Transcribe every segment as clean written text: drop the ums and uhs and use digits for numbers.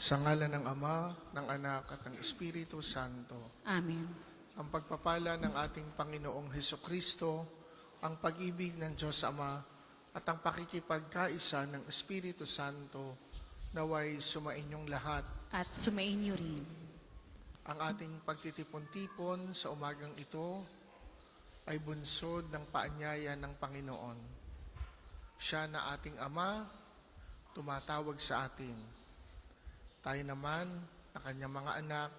Sa ngalan ng Ama, ng Anak at ng Espiritu Santo. Amen. Ang pagpapala ng ating Panginoong Hesukristo, ang pag-ibig ng Diyos Ama, at ang pakikipagkaisa ng Espiritu Santo naway sumainyong lahat. At sumainyo rin. Ang ating pagtitipon-tipon sa umagang ito ay bunsod ng paanyaya ng Panginoon. Siya na ating Ama, tumatawag sa atin. Tayo naman, na kanyang mga anak,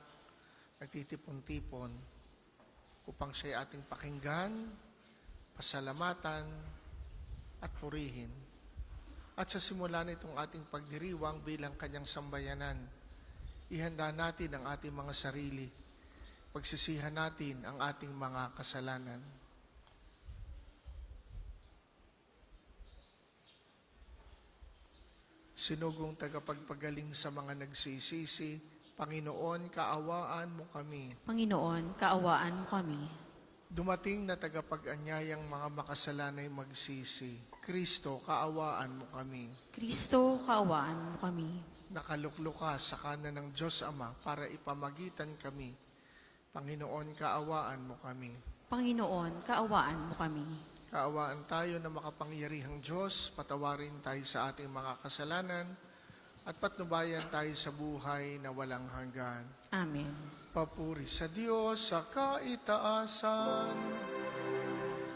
nagtitipon-tipon upang siya'y ating pakinggan, pasalamatan, at purihin. At sa simula nitong ating pagdiriwang bilang kanyang sambayanan, ihanda natin ang ating mga sarili, pagsisihan natin ang ating mga kasalanan. Sinugong tagapagpagaling sa mga nagsisisi, Panginoon, kaawaan mo kami. Panginoon, kaawaan mo kami. Dumating na tagapag-anyayang mga makasalanay magsisi, Kristo, kaawaan mo kami. Kristo, kaawaan mo kami. Nakaluklok ka sa kanan ng Diyos Ama para ipamagitan kami. Panginoon, kaawaan mo kami. Panginoon, kaawaan mo kami. Kaawaan tayo na makapangyarihang Diyos, patawarin tayo sa ating mga kasalanan, at patnubayan tayo sa buhay na walang hanggan. Amen. Papuri sa Diyos sa kaitaasan.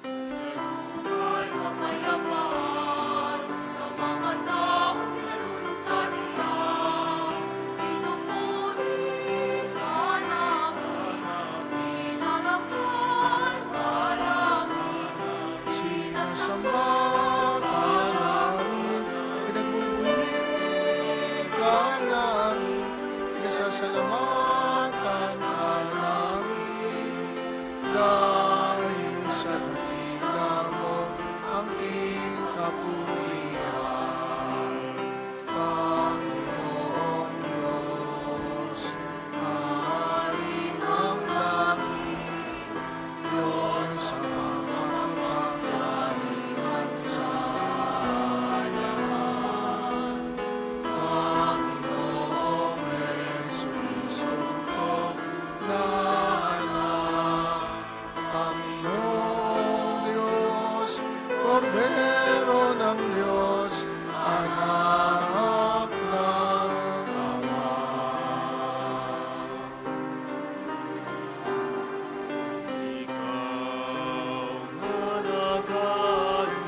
Sa lumay kapayapaan, sa mga taong tinalulugtan niya, pinupuri ka namin, dinarapan ka namin, Sinasamba ka namin, pinagbubuli ka namin, pinasasalamatan ka namin, dahil sa dakila mo ang iyong kapulihan. Panginoong Diyos, Hari ng langit, Diyos sa mga kapangyarihan sa lahat. Panginoong Jesucristo ito na anak, Panginoong Diyos, Kordero ng Diyos, anak ng Ama. ikaw na nagalis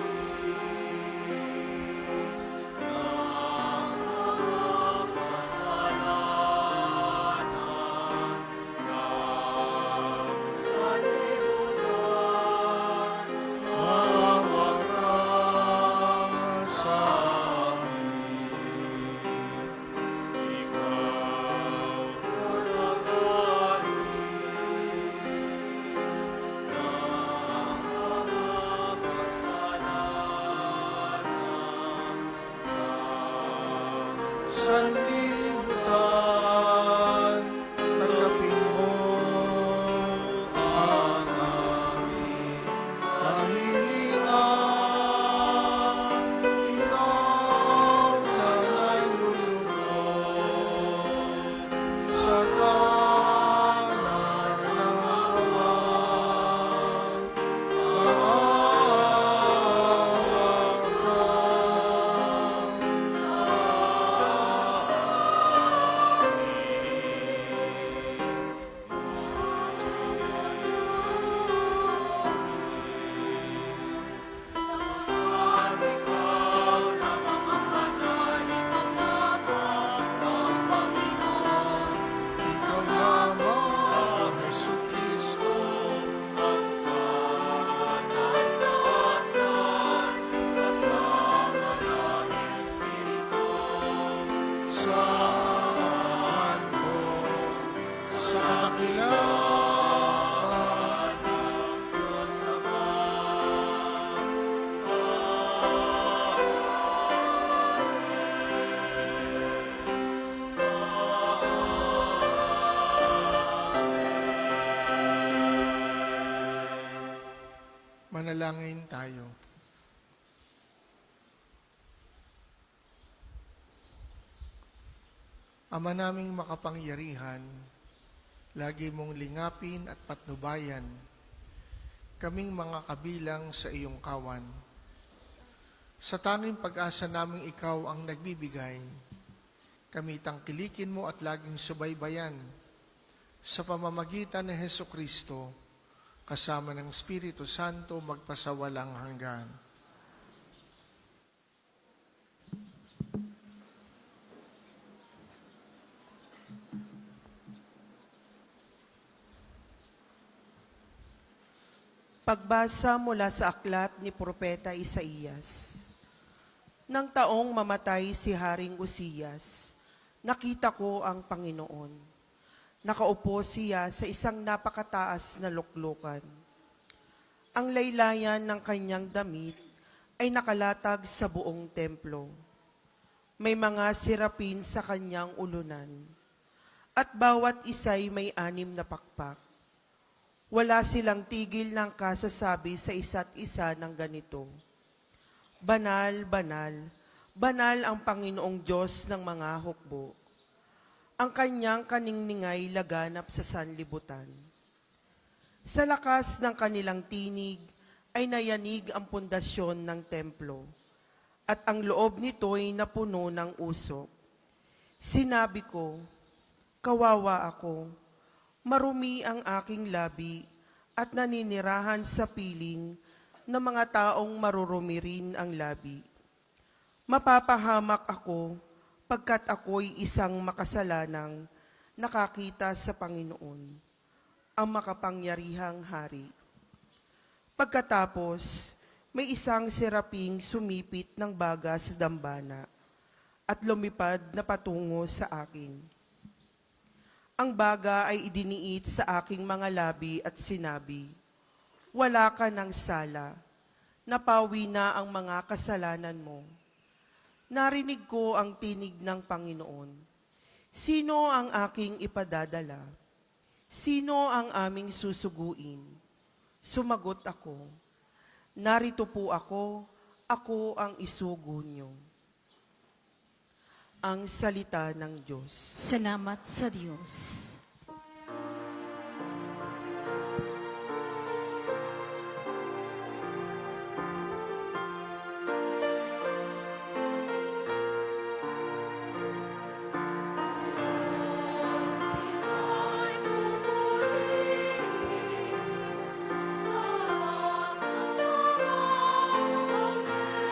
ng mga kasalanan ng sanlibutan, Mawag ka sa amin. ikaw na nagalis ng mga kasalanan ng Sanlibutan, tanggapin mo ang aming kahilingan. Ikaw na nalulubog sa kanan ng Ama. Maawa ka sa ikaw na mga banal, ikaw lamang ang Panginoon, Ikaw lamang, Jesucristo, ang katas-tasan, kasama ng Espiritu Santo, sa kadakilaan ng Diyos Ama. Manalangin tayo. Ama naming makapangyarihan, lagi mong lingapin at patnubayan kaming mga kabilang sa iyong kawan. Sa tanging pag-asa naming ikaw ang nagbibigay, kami tangkilikin mo at laging subaybayan sa pamamagitan ni Hesukristo, kasama ng Espiritu Santo magpasawalang hanggan. Pagbasa mula sa aklat ni Propeta Isaías. Nang taong mamatay si Haring Uzzias, nakita ko ang Panginoon. Nakaupo siya sa isang napakataas na luklukan. Ang laylayan ng kanyang damit ay nakalatag sa buong templo. May mga sirapin sa kanyang ulunan, at bawat isa'y may 6 na pakpak. Wala silang tigil ng kasasabi sa isa't isa ng ganito: Banal, banal, banal ang Panginoong Diyos ng mga hukbo. Ang kanyang kaningningay laganap sa sanlibutan. Sa lakas ng kanilang tinig ay nayanig ang pundasyon ng templo, at ang loob nito'y napuno ng usok. Sinabi ko, kawawa ako, marumi ang aking labi at naninirahan sa piling ng mga taong marurumi rin ang labi. Mapapahamak ako pagkat ako'y isang makasalanang nakakita sa Panginoon, ang makapangyarihang hari. Pagkatapos, may isang seraping sumipit ng baga sa dambana at lumipad na patungo sa akin. Ang baga ay idiniit sa aking mga labi at sinabi, wala ka ng sala, napawi na ang mga kasalanan mo. Narinig ko ang tinig ng Panginoon. Sino ang aking ipadadala? Sino ang aming susuguin? Sumagot ako, narito po ako ang isugo niyo. Ang salita ng Diyos. Salamat sa Diyos. Ay pupurihin sa harap ng mga anghel.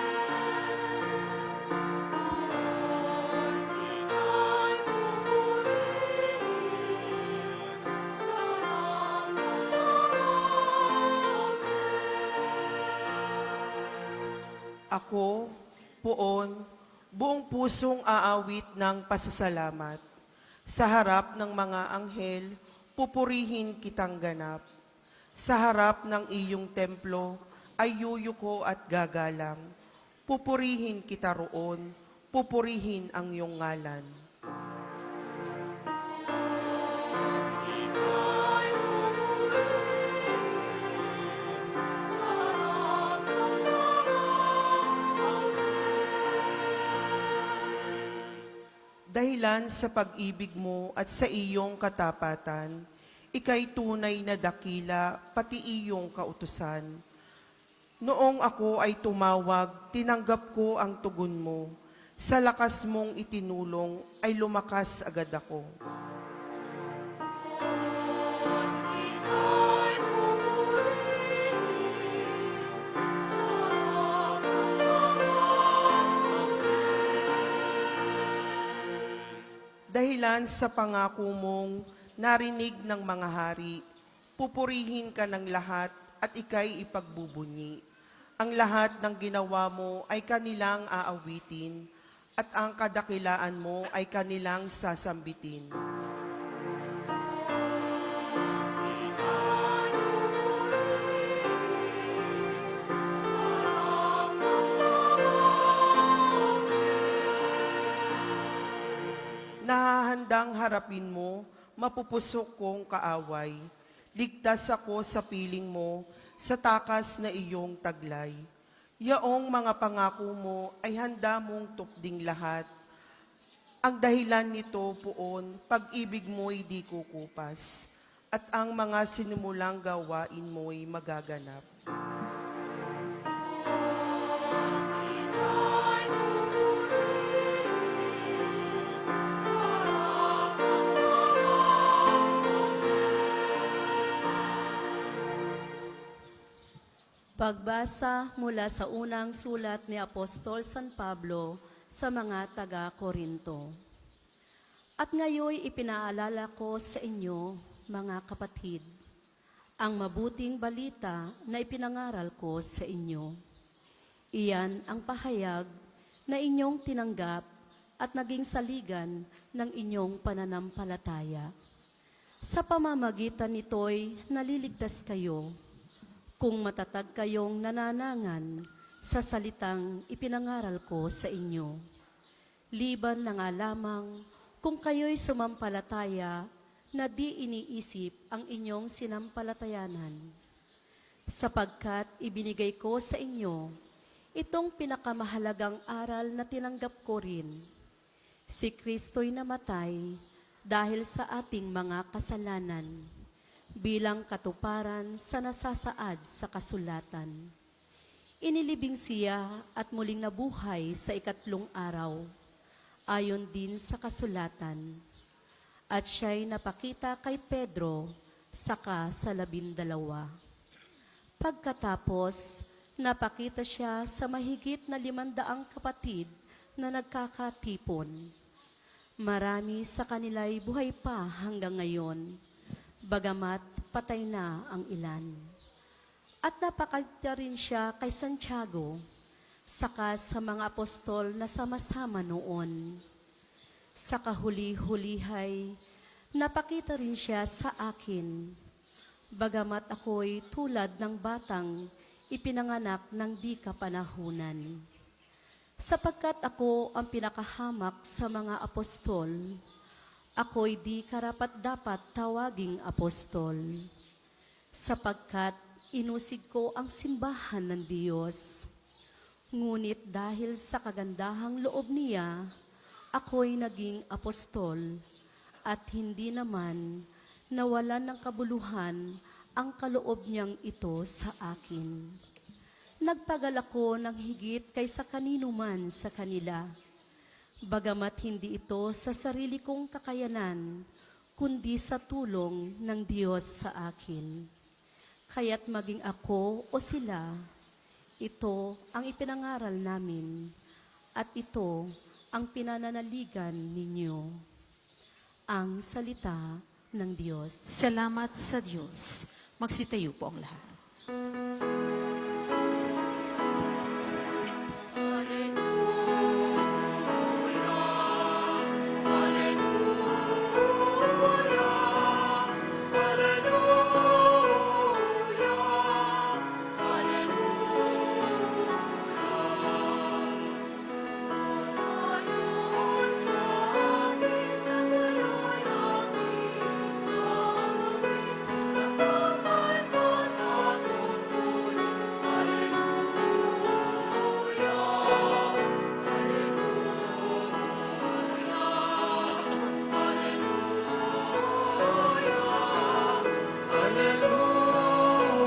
Ay pupurihin sa harap ng mga Ako, poon, buong pusong aawit ng pasasalamat. Sa harap ng mga anghel, pupurihin kitang ganap. Sa harap ng iyong templo, ay yuyuko at gagalang. Pupurihin kita roon, pupurihin ang iyong ngalan. Ay pupurihin sa harap ng mga Dahilan sa pag-ibig mo at sa iyong katapatan, ika'y tunay na dakila, pati iyong kautusan. Noong ako ay tumawag, tinanggap ko ang tugon mo. Sa lakas mong itinulong, ay lumakas agad ako. Ay pupurihin sa harap ng mga Dahilan sa pangako mong narinig ng mga hari, pupurihin ka ng lahat at ika'y ipagbubunyi. Ang lahat ng ginawa mo ay kanilang aawitin at ang kadakilaan mo ay kanilang sasambitin. Nahahandang harapin mo, mapupusok kong kaaway. Ligtas ako sa piling mo, sa takas na iyong taglay. Yaong mga pangako mo ay handa mong tupding lahat. Ang dahilan nito poon, pag-ibig mo'y di kukupas, at ang mga sinimulang gawain mo'y magaganap. Inay pupurihin sa harap ng mga Pagbasa mula sa unang sulat ni Apostol San Pablo sa mga taga-Korinto. At ngayoy ipinaalala ko sa inyo, mga kapatid, ang mabuting balita na ipinangaral ko sa inyo. Iyan ang pahayag na inyong tinanggap at naging saligan ng inyong pananampalataya. Sa pamamagitan nito'y naliligtas kayo kung matatag kayong nananangan sa salitang ipinangaral ko sa inyo. Liban na nga lamang kung kayo'y sumampalataya na di iniisip ang inyong sinampalatayanan. Sapagkat ibinigay ko sa inyo itong pinakamahalagang aral na tinanggap ko rin. Si Kristo'y namatay dahil sa ating mga kasalanan, bilang katuparan sa nasasaad sa kasulatan. Inilibing siya at muling nabuhay sa ikatlong araw, ayon din sa kasulatan. At siya'y napakita kay Pedro, saka sa 12. Pagkatapos, napakita siya sa mahigit na 500 kapatid na nagkakatipon. Marami sa kanila'y buhay pa hanggang ngayon, bagamat patay na ang ilan. At napakita rin siya kay Santiago, saka sa mga apostol na sama-sama noon. Sa kahuli-hulihay, napakita rin siya sa akin, bagamat ako'y tulad ng batang ipinanganak ng di kapanahunan. Sapagkat ako ang pinakahamak sa mga apostol, ako'y di karapat-dapat tawaging apostol, sapagkat inusig ko ang simbahan ng Diyos. Ngunit dahil sa kagandahang loob niya, ako'y naging apostol, at hindi naman nawalan ng kabuluhan ang kaloob niyang ito sa akin. Nagpagal ako ng higit kaysa kanino man sa kanila, bagamat hindi ito sa sarili kong kakayanan, kundi sa tulong ng Diyos sa akin. Kaya't maging ako o sila, ito ang ipinangaral namin, at ito ang pinananaligan ninyo. Ang salita ng Diyos. Salamat sa Diyos. Magsitayo po ang lahat.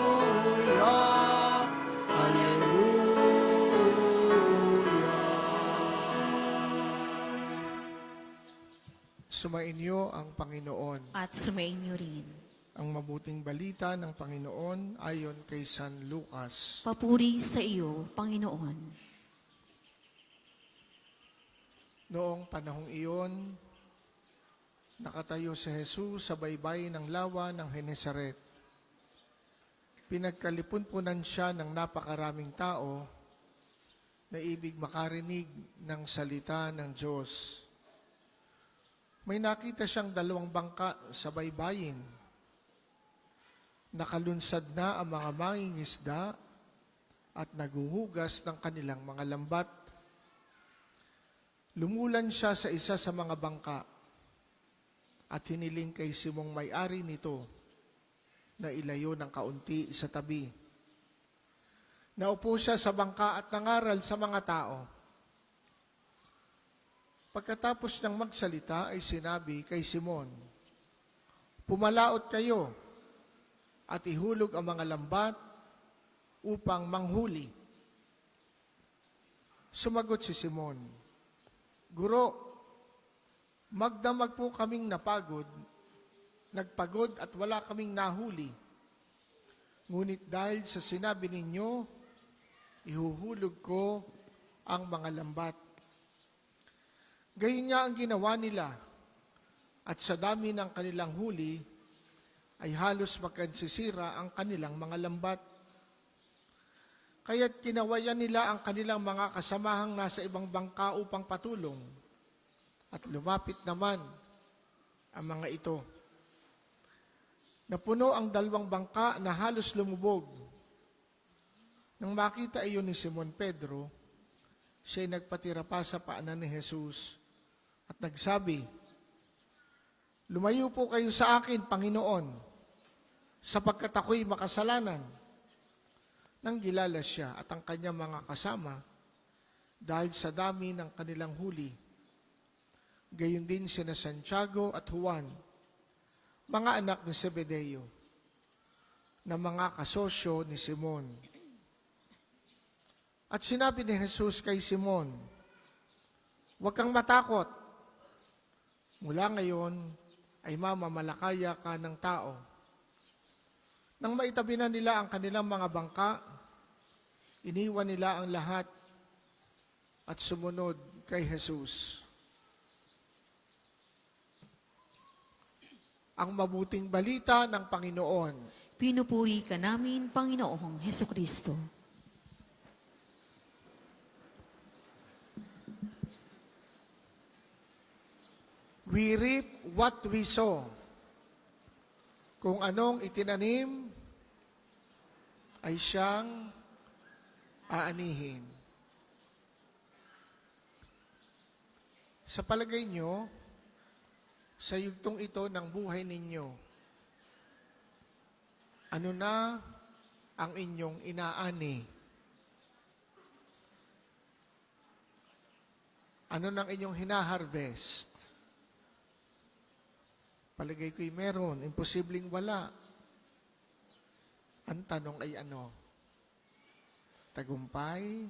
Hallelujah! Hallelujah! Sumainyo ang Panginoon. At sumainyo rin. Ang mabuting balita ng Panginoon ayon kay San Lucas. Papuri sa iyo, Panginoon. Noong panahong iyon, nakatayo si Jesus sa baybay ng lawa ng Genesaret. Pinagkalipunpunan siya ng napakaraming tao na ibig makarinig ng salita ng Diyos. May nakita siyang 2 bangka sa baybayin. Nakalunsad na ang mga mangingisda at naguhugas ng kanilang mga lambat. Lumulan siya sa isa sa mga bangka at hiniling kay Simong may-ari nito na ilayo ng kaunti sa tabi. Naupo siya sa bangka at nangaral sa mga tao. Pagkatapos ng magsalita ay sinabi kay Simon, "Pumalaot kayo at ihulog ang mga lambat upang manghuli." Sumagot si Simon, "Guro, magdamag po kaming nagpagod at wala kaming nahuli. Ngunit dahil sa sinabi ninyo, ihuhulog ko ang mga lambat." Gayon nga ang ginawa nila, at sa dami ng kanilang huli, ay halos magkansisira ang kanilang mga lambat. Kaya't kinawayan nila ang kanilang mga kasamahang nasa ibang bangka upang patulong, at lumapit naman ang mga ito. Napuno ang 2 bangka na halos lumubog. Nang makita iyon ni Simon Pedro, siya'y nagpatira pa sa paanan ni Jesus at nagsabi, "Lumayo po kayo sa akin, Panginoon, sapagkat ako'y makasalanan." Nang gilala siya at ang kanyang mga kasama dahil sa dami ng kanilang huli. Gayon din sina Santiago at Juan, mga anak ni Zebedeo, na mga kasosyo ni Simon. At sinabi ni Jesus kay Simon, "Huwag kang matakot. Mula ngayon ay mamamalakaya ka ng tao." Nang maitabi na nila ang kanilang mga bangka, iniwan nila ang lahat at sumunod kay Jesus. Ang mabuting balita ng Panginoon. Pinupuri ka namin, Panginoong Hesukristo. We reap what we sow. Kung anong itinanim, ay siyang aanihin. Sa palagay nyo, sa yugtong ito ng buhay ninyo, ano na ang inyong inaani? Ano nang inyong hinaharvest? Palagay ko'y meron, imposibleng wala. Ang tanong ay ano? Tagumpay,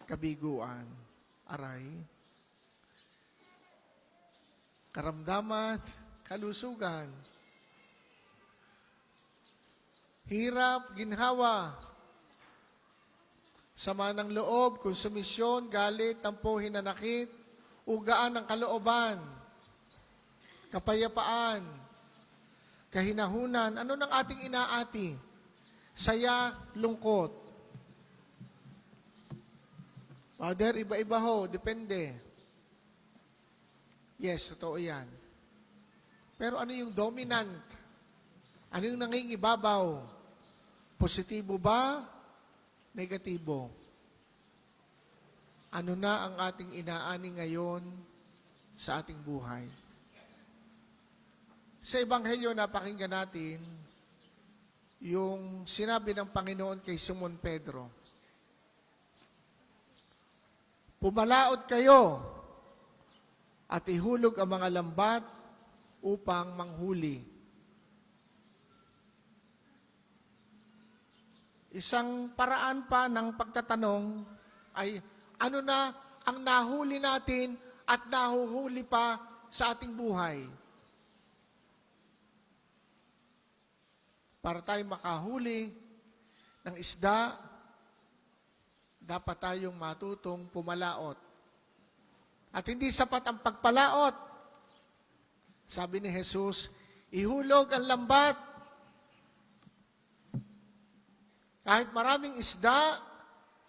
kabiguan, aray, karamdaman, kalusugan, hirap, ginhawa, sama ng loob, konsumisyon, galit, tampo, hinanakit, ugaan ng kalooban, kapayapaan, kahinahunan. Ano ng ating inaati? Saya, lungkot. Father, iba-iba ho, depende. Yes, totoo yan. Pero ano yung dominant? Ano yung nangingibabaw? Positibo ba? Negatibo? Ano na ang ating inaani ngayon sa ating buhay? Sa Ebanghelyo, napakinggan natin yung sinabi ng Panginoon kay Simon Pedro. "Pumalaot kayo at ihulog ang mga lambat upang manghuli." Isang paraan pa ng pagtatanong ay, ano na ang nahuli natin at nahuhuli pa sa ating buhay? Para tayo makahuli ng isda, dapat tayong matutong pumalaot. At hindi sapat ang pagpalaot. Sabi ni Jesus, ihulog ang lambat. Kahit maraming isda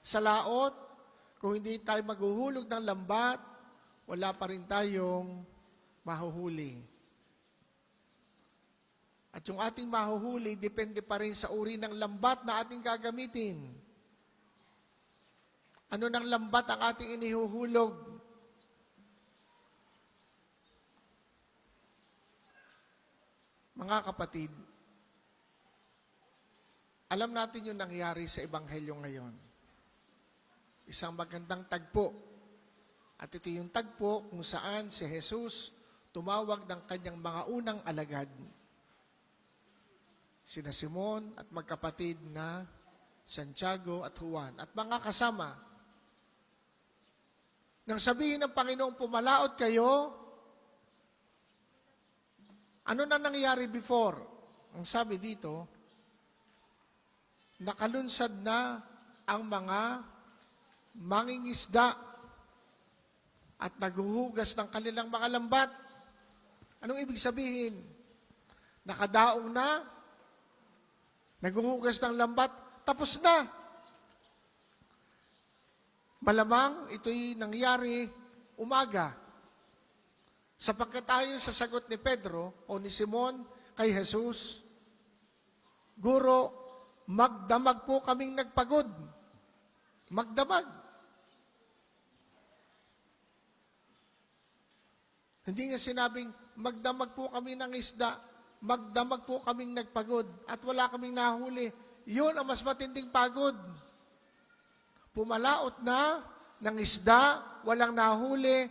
sa laot, kung hindi tayo maghuhulog ng lambat, wala pa rin tayong mahuhuli. At yung ating mahuhuli, depende pa rin sa uri ng lambat na ating gagamitin. Ano ng lambat ang ating inihuhulog? Mga kapatid, alam natin yung nangyari sa Ebanghelyo ngayon. Isang magandang tagpo At ito yung tagpo kung saan si Jesus tumawag ng kanyang mga unang alagad. Sina Simon at magkapatid na Santiago at Juan at mga kasama. Nang sabihin ng Panginoong pumalaot kayo, ano na nangyari before? Ang sabi dito, nakalunsad na ang mga mangingisda at naghuhugas ng kanilang mga lambat. Anong ibig sabihin? Nakadaong na, naghuhugas ng lambat, tapos na. Malamang ito'y nangyari umaga. Sapagkat ayon sa sagot ni Pedro o ni Simon kay Jesus, Guro, magdamag po kaming nagpagod. Magdamag. Hindi nga sinabing, magdamag po kami ng isda, magdamag po kaming nagpagod, at wala kaming nahuli. Yun ang mas matinding pagod. Pumalaot na ng isda, walang nahuli,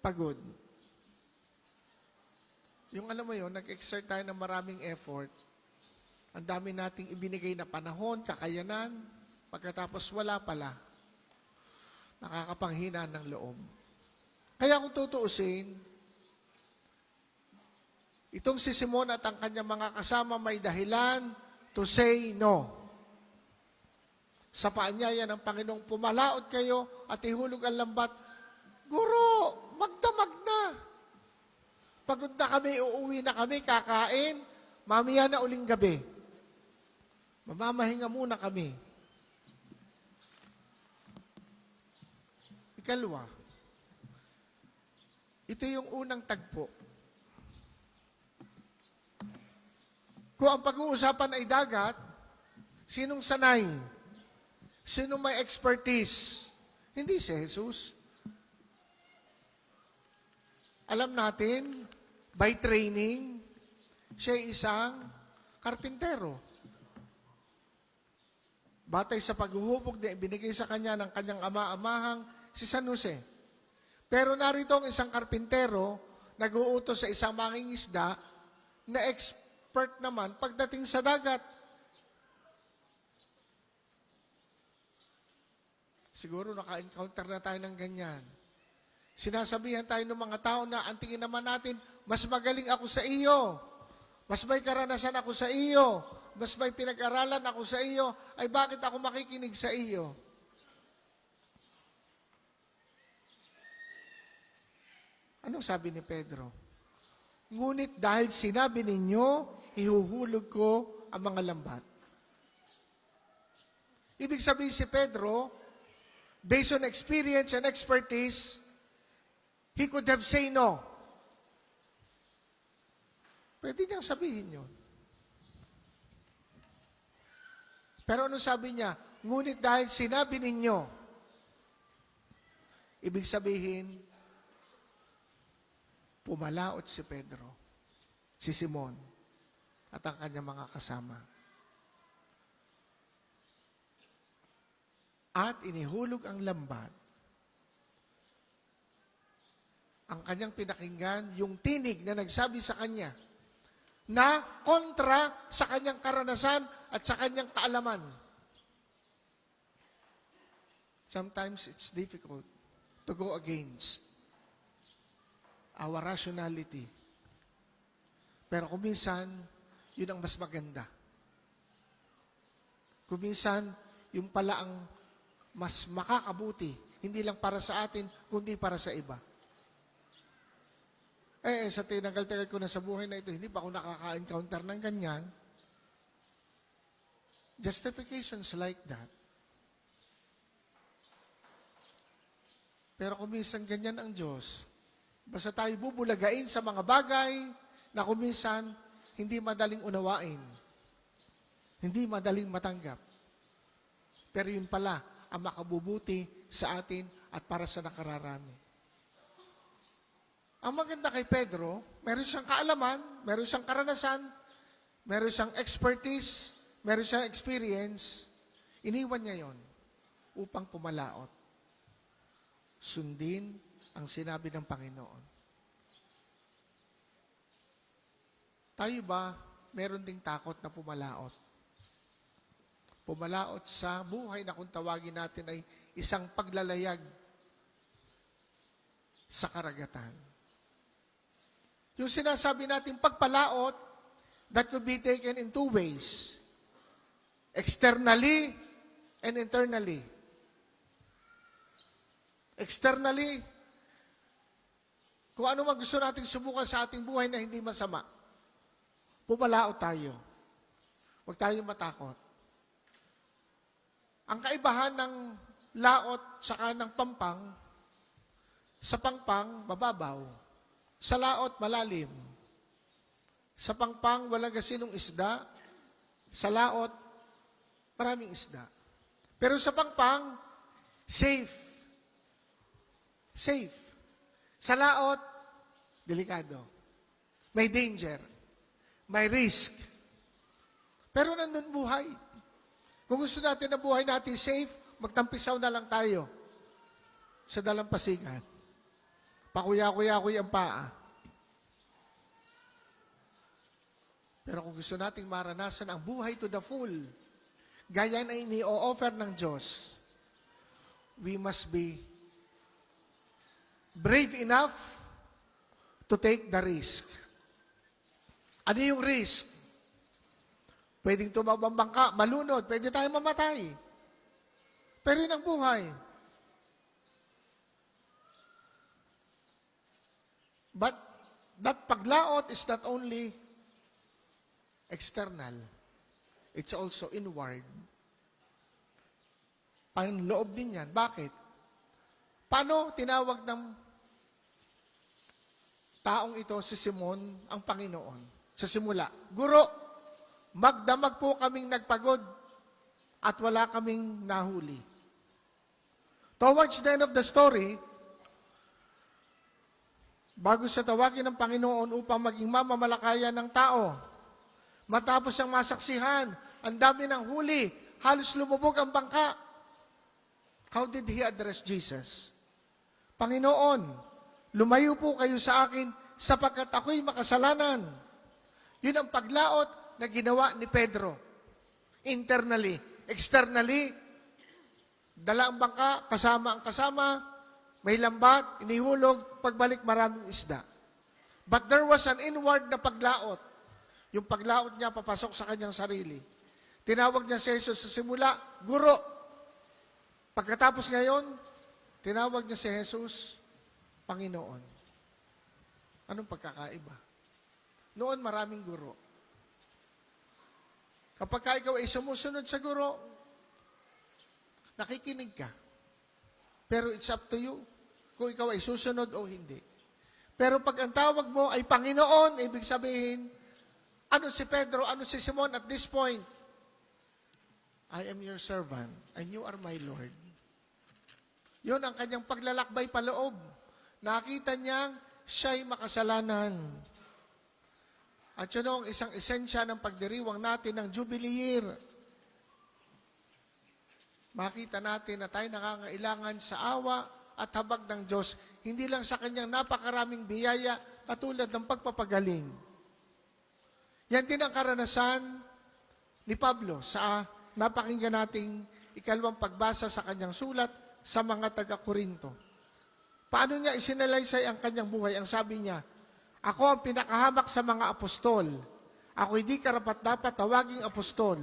pagod. Yung alam mo yun, nag-exert tayo ng maraming effort. Ang dami nating ibinigay na panahon, kakayanan, pagkatapos wala pala. Nakakapanghina ng loob. Kaya kung tutuusin, itong si Simon at ang kanyang mga kasama may dahilan to say no. Sa paanyaya ng Panginoong pumalaot kayo at ihulog ang lambat, Guro, magdamag na. Pagod na kami, uuwi na kami, kakain, mamaya na uling gabi. Mamamahinga muna kami. Ikalawa, ito yung unang tagpo. Kung ang pag-uusapan ay dagat, sinong sanay? Sinong may expertise? Hindi si Jesus. Alam natin, by training, siya ay isang karpintero. Batay sa paghuhubog na ibinigay sa kanya ng kanyang ama-amahang si San Jose. Pero narito ang isang karpintero, nag-uutos sa isang mangingisda na expert naman pagdating sa dagat. Siguro naka-encounter na tayo ng ganyan. Sinasabihan tayo ng mga tao na ang tingin naman natin, mas magaling ako sa iyo. Mas may karanasan ako sa iyo. Mas may pinag-aralan ako sa iyo. Ay bakit ako makikinig sa iyo? Anong sabi ni Pedro? Ngunit dahil sinabi ninyo, ihuhulog ko ang mga lambat. Ibig sabihin si Pedro, based on experience and expertise, he could have said no. Pwede niyang sabihin yun. Pero ano sabi niya? Ngunit dahil sinabi ninyo, ibig sabihin, pumalaot si Pedro, si Simon, at ang kanyang mga kasama. At inihulog ang lambat. Ang kanyang pinakinggan, yung tinig na nagsabi sa kanya, na kontra sa kanyang karanasan at sa kanyang kaalaman. Sometimes it's difficult to go against our rationality. Pero kuminsan, yun ang mas maganda. Kuminsan, yung pala ang mas makakabuti, hindi lang para sa atin, kundi para sa iba. Sa tinagal-tagal ko na sa buhay na ito, hindi pa ako nakaka-encounter ng ganyan. Justifications like that. Pero kuminsan ganyan ang Diyos. Basta tayo bubulagain sa mga bagay na kuminsan hindi madaling unawain. Hindi madaling matanggap. Pero yun pala ang makabubuti sa atin at para sa nakararami. Ang maganda kay Pedro, meron siyang kaalaman, meron siyang karanasan, meron siyang expertise, meron siyang experience. Iniwan niya yon upang pumalaot. Sundin ang sinabi ng Panginoon. Tayo ba, meron ding takot na pumalaot? Pumalaot sa buhay na kung tawagin natin ay isang paglalayag sa karagatan. Yung sinasabi natin pagpalaot, that could be taken in two ways. Externally and internally. Externally, kung ano man gusto nating subukan sa ating buhay na hindi masama, pumalaot tayo. Huwag tayong matakot. Ang kaibahan ng laot saka ng pampang, sa pangpang, mababaw. Sa laot, malalim. Sa pangpang, walang gasinong isda. Sa laot, maraming isda. Pero sa pangpang, safe. Safe. Sa laot, delikado. May danger. May risk. Pero nandun buhay. Kung gusto natin na buhay natin safe, magtampisaw na lang tayo sa dalampasigan. Pakuya-kuya-kuya ang paa. Pero kung gusto nating maranasan ang buhay to the full, gaya na ini-offer ng Diyos, we must be brave enough to take the risk. Ano yung risk? Pwedeng tumawang bangka, malunod, pwede tayo mamatay. Pero yun ang buhay. But that paglaot is not only external, it's also inward. Ang loob din yan. Bakit? Paano tinawag ng taong ito si Simon ang Panginoon? Sa simula, Guro, magdamag po kaming nagpagod at wala kaming nahuli. Towards the end of the story, bago siya tawagin ng Panginoon upang maging mamamalakayan ng tao, matapos siyang masaksihan, ang dami ng huli, halos lumubog ang bangka. How did he address Jesus? Panginoon, lumayo po kayo sa akin sapagkat ako'y makasalanan. Yun ang paglaot na ginawa ni Pedro. Internally. Externally, dala ang bangka, kasama ang kasama, may lambat, inihulog, pagbalik maraming isda. But there was an inward na paglaot. Yung paglaot niya papasok sa kanyang sarili. Tinawag niya si Jesus sa simula, Guro. Pagkatapos ngayon, tinawag niya si Jesus, Panginoon. Anong pagkakaiba? Noon maraming guro. Kapag ikaw ay sumusunod sa guro, nakikinig ka. Pero it's up to you kung ikaw ay susunod o hindi. Pero pag ang tawag mo ay Panginoon, ibig sabihin, ano si Pedro, ano si Simon at this point? I am your servant and you are my Lord. Yun ang kanyang paglalakbay paloob. Nakita niyang siya'y makasalanan. At yun ang isang esensya ng pagdiriwang natin ng Jubilee Year. Makita natin na tayo nangangailangan sa awa at habag ng Diyos, hindi lang sa kanyang napakaraming biyaya katulad ng pagpapagaling. Yan din ang karanasan ni Pablo sa napakinggan nating ikalawang pagbasa sa kanyang sulat sa mga taga-Korinto. Paano niya isinalaysay ang kanyang buhay? Ang sabi niya, ako ang pinakahamak sa mga apostol. Ako hindi karapat-dapat tawaging apostol.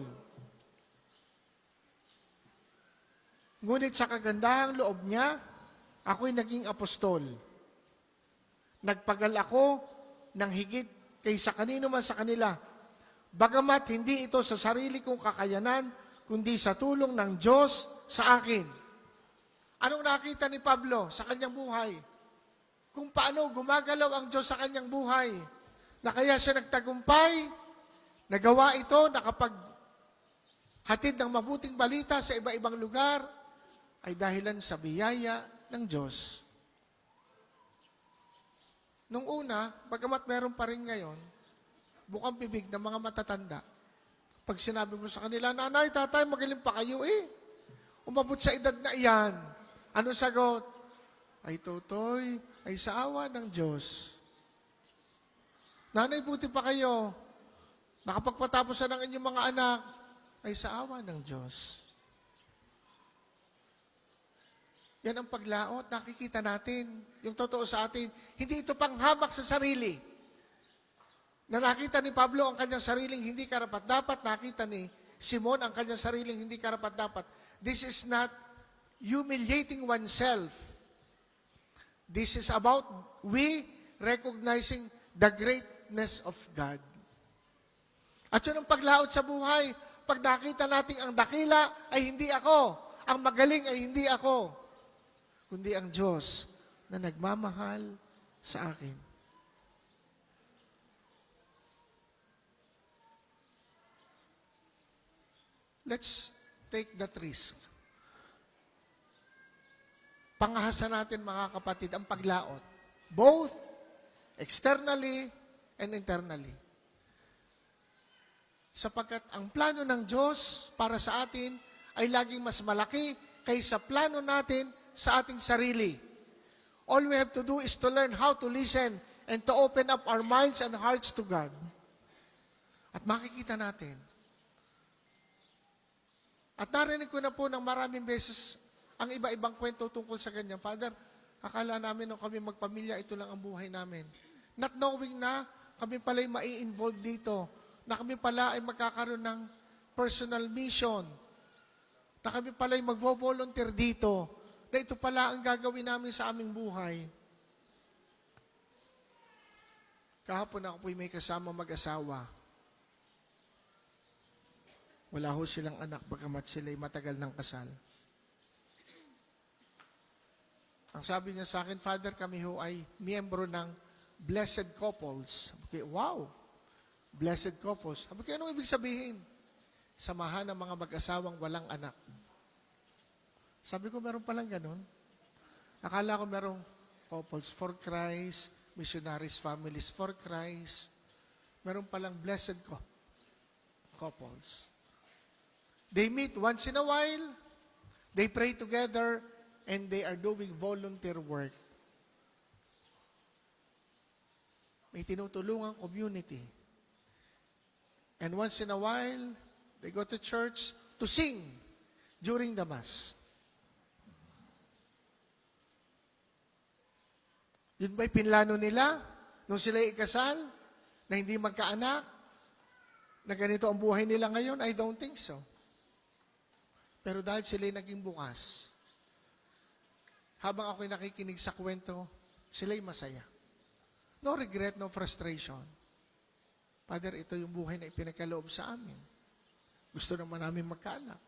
Ngunit sa kagandahang loob niya, ako'y naging apostol. Nagpagal ako ng higit kaysa kanino man sa kanila. Bagamat hindi ito sa sarili kong kakayanan, kundi sa tulong ng Diyos sa akin. Anong nakita ni Pablo sa kanyang buhay? Kung paano gumagalaw ang Diyos sa kanyang buhay. Na kaya siya nagtagumpay, nagawa ito, nakapaghatid ng mabuting balita sa iba-ibang lugar, ay dahilan sa biyaya ng Diyos. Nung una, bagamat meron pa rin ngayon, bukang bibig ng mga matatanda. Pag sinabi mo sa kanila, nanay, tatay, magaling pa kayo eh. Umabot sa edad na iyan. Ano sagot? ay Totoy, ay sa awa ng Diyos. Nanay, buti pa kayo. Nakapagpatapos na ng inyong mga anak, ay sa awa ng Diyos. Yan ang paglaot, nakikita natin. Yung totoo sa atin, hindi ito panghamak sa sarili. Na nakita ni Pablo ang kanyang sariling hindi karapat-dapat, nakita ni Simon ang kanyang sariling hindi karapat-dapat. This is not humiliating oneself. This is about we recognizing the greatness of God. At yun ang paglaot sa buhay. Pag nakita natin ang dakila ay hindi ako, ang magaling ay hindi ako, kundi ang Diyos na nagmamahal sa akin. Let's take that risk. Pangahasan natin, mga kapatid, ang paglaot. Both externally and internally. Sapagkat ang plano ng Diyos para sa atin ay laging mas malaki kaysa plano natin sa ating sarili. All we have to do is to learn how to listen and to open up our minds and hearts to God. At makikita natin. At narinig ko na po ng maraming beses ang iba-ibang kwento tungkol sa ganyan. Father, akala namin nung kami magpamilya, ito lang ang buhay namin. Not knowing na kami pala'y mai-involve dito, na kami pala ay magkakaroon ng personal mission, na kami pala'y magvo-volunteer dito, na ito pala ang gagawin namin sa aming buhay. Kahapon ako po'y may kasama mag-asawa. Wala ho silang anak bagamat sila'y matagal ng kasal. Ang sabi niya sa akin, Father, kami ho ay miyembro ng Blessed Couples. Sabi ko, wow! Blessed Couples. Sabi ko, anong ibig sabihin? Samahan ng mga mag-asawang walang anak. Sabi ko, meron palang ganun. Akala ko merong Couples for Christ, Missionaries, Families for Christ. Meron palang Blessed Couples. They meet once in a while, they pray together, and they are doing volunteer work. May tinutulungang community. And once in a while, they go to church to sing during the Mass. Yun ba'y pinlano nila nung sila ikasal, na hindi magkaanak, na ganito ang buhay nila ngayon? I don't think so. Pero dahil sila'y naging bukas, habang ako'y nakikinig sa kwento, sila'y masaya. No regret, no frustration. Father, ito yung buhay na ipinagkaloob sa amin. Gusto naman namin magkaanak.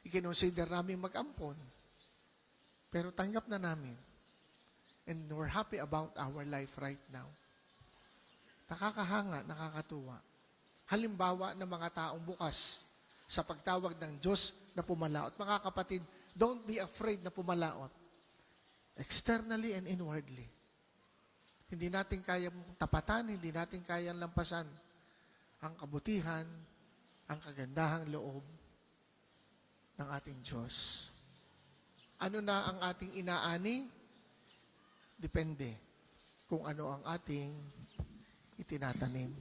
Ikinonsider namin mag-ampon. Pero tanggap na namin. And we're happy about our life right now. Nakakahanga, nakakatuwa. Halimbawa ng mga taong bukas sa pagtawag ng Diyos na pumalaot. Mga kapatid, don't be afraid na pumalaot. Externally and inwardly. Hindi natin kayang tapatan, hindi natin kayang lampasan ang kabutihan, ang kagandahang loob ng ating Diyos. Ano na ang ating inaani? Depende kung ano ang ating itinatanim.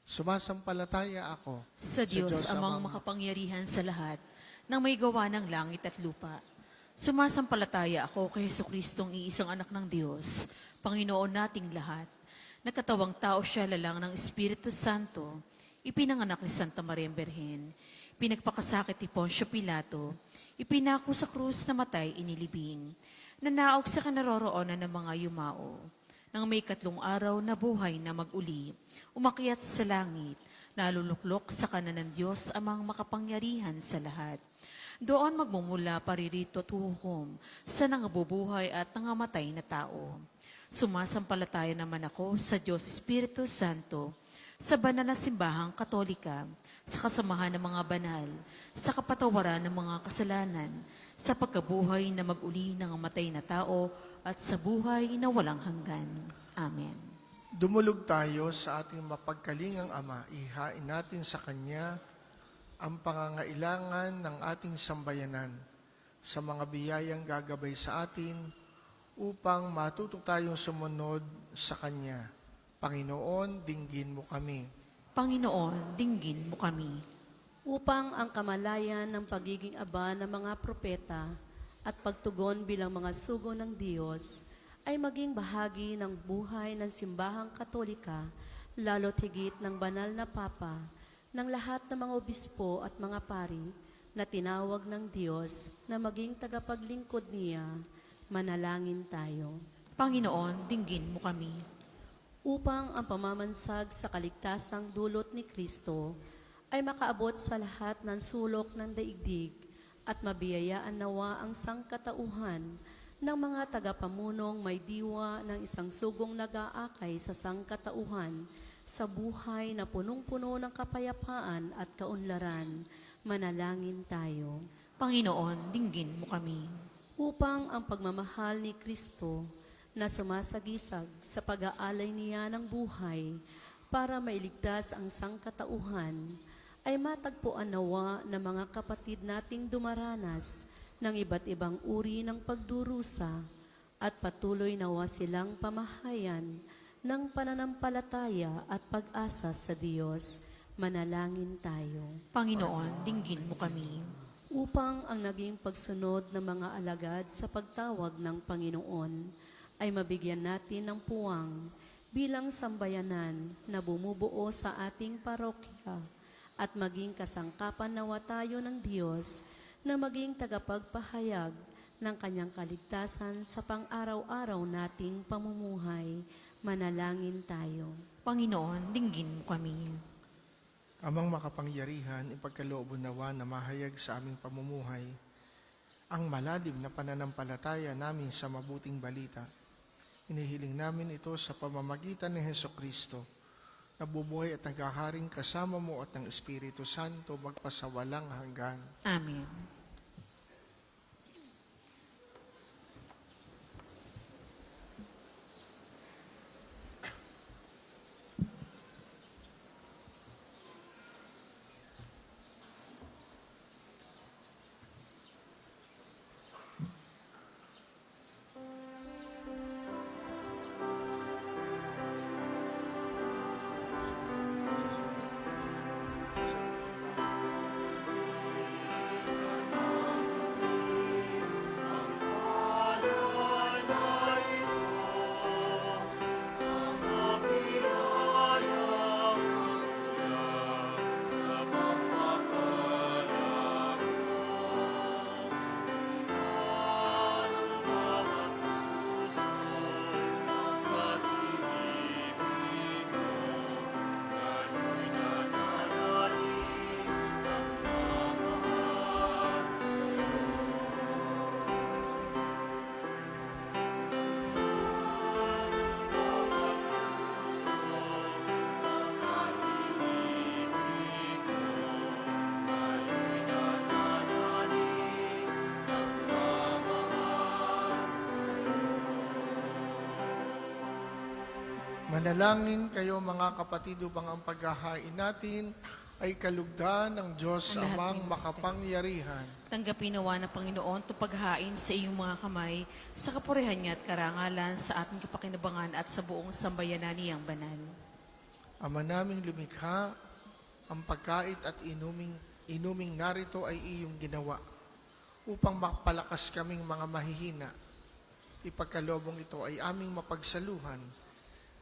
Sumasampalataya ako Sa Diyos, amang makapangyarihan sa lahat, nang may gawa ng langit at lupa. Sumasampalataya ako kay Jesucristong iisang anak ng Diyos, Panginoon nating lahat. Nagkatawang tao siya lalang ng Espiritu Santo, ipinanganak ni Santa Maria Berhen, pinagpakasakit ni Poncio Pilato, ipinako sa krus na matay inilibing, nanaog sa kanaroroonan ng mga yumao. Nang may 3 araw na buhay na mag-uli, umakyat sa langit, naluluklok sa kanan ng Diyos amang makapangyarihan sa lahat. Doon magmumula paririto at huhukom sa nangabubuhay at nangamatay na tao. Sumasampalataya naman ako sa Diyos Espiritu Santo, sa banal na simbahang Katolika, sa kasamahan ng mga banal, sa kapatawaran ng mga kasalanan, sa pagkabuhay na mag-uli ng matay na tao, at sa buhay na walang hanggan. Amen. Dumulog tayo sa ating mapagkalingang Ama. Ihain natin sa Kanya ang pangangailangan ng ating sambayanan sa mga biyayang gagabay sa atin upang matuto tayong sumunod sa Kanya. Panginoon, dinggin mo kami. Panginoon, dinggin mo kami. Upang ang kamalayan ng pagiging aba ng mga propeta at pagtugon bilang mga sugo ng Diyos ay maging bahagi ng buhay ng simbahang katolika, lalo't higit ng banal na Papa, ng lahat ng mga obispo at mga pari na tinawag ng Diyos na maging tagapaglingkod niya, manalangin tayo. Panginoon, dinggin mo kami. Upang ang pamamansag sa kaligtasang dulot ni Kristo ay makaabot sa lahat ng sulok ng daigdig at mabiyayaan nawa ang sangkatauhan ng mga tagapamunong may diwa ng isang sugong nag-aakay sa sangkatauhan sa buhay na punong-puno ng kapayapaan at kaunlaran. Manalangin tayo. Panginoon, dinggin mo kami. Upang ang pagmamahal ni Kristo na sumasagisag sa pag-aalay niya ng buhay para mailigtas ang sangkatauhan ay matagpuan nawa ng mga kapatid nating dumaranas ng iba't ibang uri ng pagdurusa at patuloy nawa silang pamahayan ng pananampalataya at pag-asa sa Diyos. Manalangin tayo. Panginoon, dinggin mo kami. Upang ang naging pagsunod ng mga alagad sa pagtawag ng Panginoon ay mabigyan natin ng puwang bilang sambayanan na bumubuo sa ating parokya at maging kasangkapan nawa tayo ng Diyos na maging tagapagpahayag ng Kanyang kaligtasan sa pang-araw-araw nating pamumuhay. Manalangin tayo. Panginoon, dinggin mo kami. Amang makapangyarihan, ipagkaloob nawa na mahayag sa aming pamumuhay ang malalim na pananampalataya namin sa mabuting balita. Inihiling namin ito sa pamamagitan ni Hesukristo, na bumuhay at naghaharing kasama mo at ng Espiritu Santo magpasawalang hanggan. Amen. Manalangin kayo mga kapatid upang ang paghahain natin ay kalugdan ng Diyos Ang lahat amang ng makapangyarihan. Tanggapin nawa ng Panginoon ito paghain sa iyong mga kamay sa kapurihan niya at karangalan sa ating kapakinabangan at sa buong sambayanan niyang banal. Ama naming lumikha, ang pagkait at inuming narito ay iyong ginawa upang mapalakas kaming mga mahihina. Ipagkalobong ito ay aming mapagsaluhan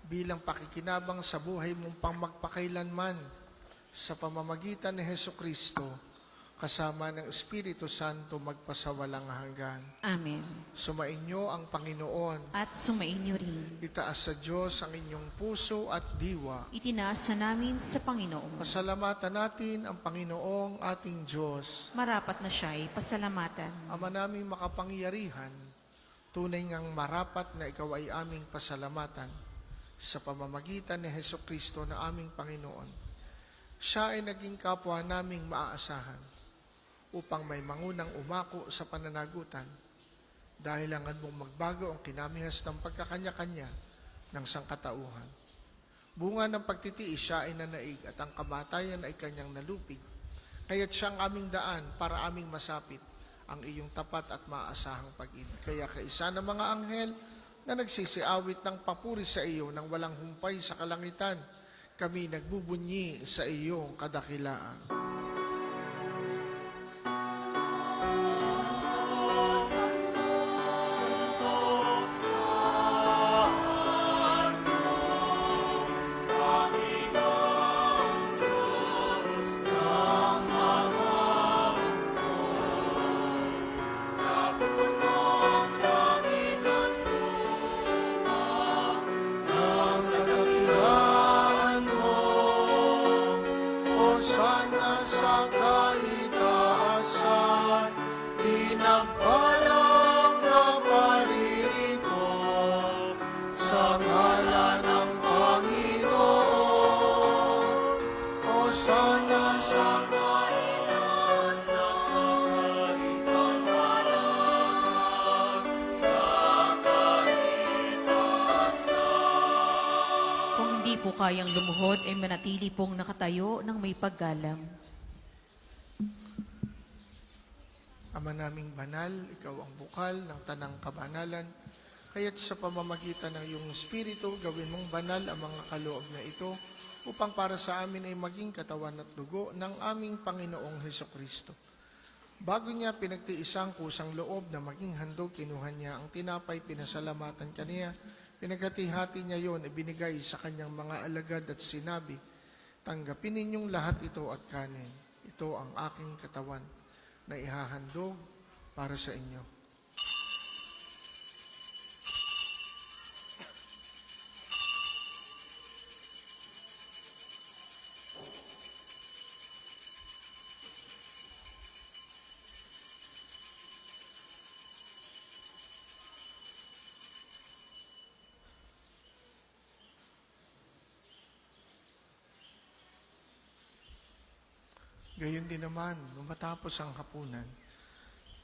bilang pakikinabang sa buhay mong pangmagpakailanman sa pamamagitan ni Hesukristo kasama ng Espiritu Santo magpasawalang hanggan. Amen. Sumainyo ang Panginoon. At sumainyo rin. Itaas sa Diyos ang inyong puso at diwa. Itinaasa namin sa Panginoon. Pasalamatan natin ang Panginoong ating Diyos. Marapat na siya'y pasalamatan. Ama naming makapangyarihan, tunay ngang marapat na ikaw ay aming pasalamatan sa pamamagitan ni Hesukristo na aming Panginoon. Siya ay naging kapwa naming maaasahan upang may mangunang umako sa pananagutan dahil langan mong magbago ang kinamihas ng pagkakanya-kanya ng sangkatauhan. Bunga ng pagtitiis siya ay nanaig at ang kamatayan ay kanyang nalupig. Kaya't siyang aming daan para aming masapit ang iyong tapat at maaasahang pag-ibig. Kaya kaisa ng mga anghel na nagsisiawit ng papuri sa iyo nang walang humpay sa kalangitan, kami nagbubunyi sa iyong kadakilaan. Ang kadakilaan mo, Hosanna sa kaitaasan, pinagpalang na paririto sa ngalan ng Panginoon. Hosanna sa Kung hindi po kayang lumuhod, ay manatili pong nakatayo ng may paggalang. Ama naming banal, ikaw ang bukal ng tanang kabanalan, kaya't sa pamamagitan ng iyong Espiritu, gawin mong banal ang mga kaloob na ito, upang para sa amin ay maging katawan at dugo ng aming Panginoong Hesukristo. Bago niya pinagtiisang kusang loob na maging handog, kinuha niya ang tinapay, pinasalamatan kaniya, pinaghati-hati niya yon, ibinigay sa kanyang mga alagad at sinabi, "Tanggapin ninyong lahat ito at kanin. Ito ang aking katawan na ihahandog para sa inyo." Gayon din naman, nung matapos ang hapunan,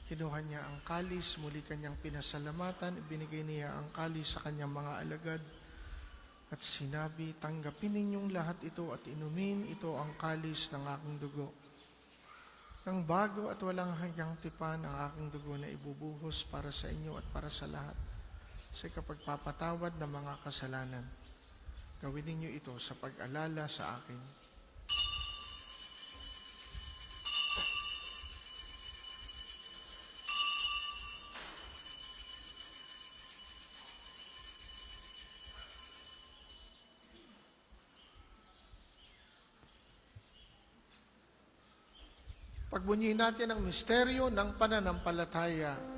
kinuha niya ang kalis, muli kanyang pinasalamatan, ibinigay niya ang kalis sa kanyang mga alagad, at sinabi, "Tanggapin ninyong lahat ito at inumin, ito ang kalis ng aking dugo. Ang bago at walang hanggang tipan ang aking dugo na ibubuhos para sa inyo at para sa lahat, sa kapagpapatawad ng mga kasalanan. Gawin ninyo ito sa pag-alala sa akin." Pagbunyi natin ang misteryo ng pananampalataya.